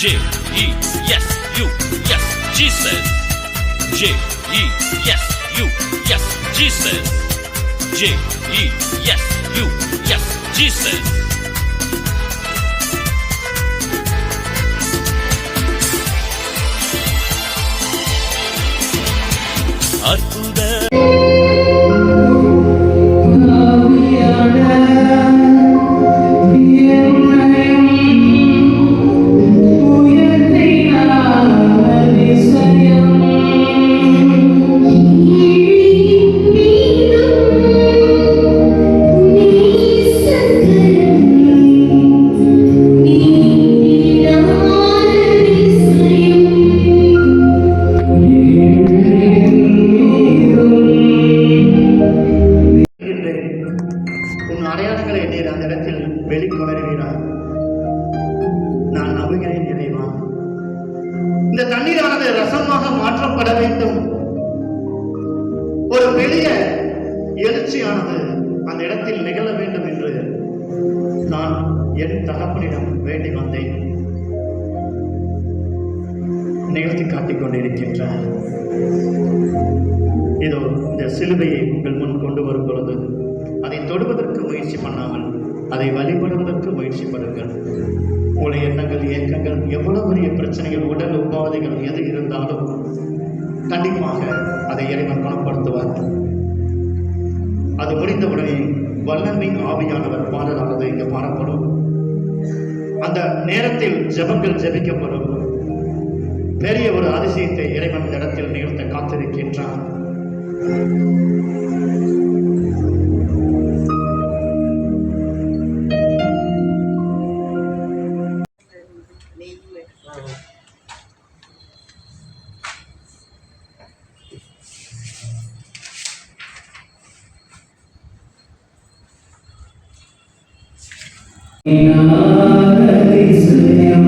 J-E-S-U-S, Jesus. J-E-S-U-S, Jesus. J-E-S-U-S, Jesus. அற்புத அடையாளங்களை நீர் அந்த இடத்தில் வெளிக்கொணர்கிறார். நான் நம்புகிறேன் இறைவா, இந்த தண்ணீரானது ரசமாக மாற்றப்பட வேண்டும். ஒரு பெரிய எழுச்சியானது அந்த இடத்தில் நிகழ வேண்டும் என்று நான் என் தகப்பனிடம் வேண்டி வந்தேன். நிகழ்த்தி காட்டிக் கொண்டிருக்கின்றார். இதோ இந்த சிலுவையை உங்கள் முன் கொண்டு வரும் பொழுது அதை தொடுவதற்கு முயற்சி பண்ணாமல் அதை வழிபடுவதற்கு முயற்சி பண்ணுங்கள். உங்களுடைய எண்ணங்கள், இயக்கங்கள், எவ்வளவு பெரிய பிரச்சனைகள், உடல் உபாதைகள் எது இருந்தாலும் கண்டிப்பாக அதை இறைவன் குணப்படுத்துவார். அது முடிந்தவுடனே வல்லமை ஆவியானவர் பாடலானது இங்கு பாடப்படும். அந்த நேரத்தில் ஜெபங்கள் ஜெபிக்கப்படும். பெரிய ஒரு அதிசயத்தை இறைவன் இந்த இடத்தில் நிகழ்த்த காத்திருக்கின்றார். அதிசயம்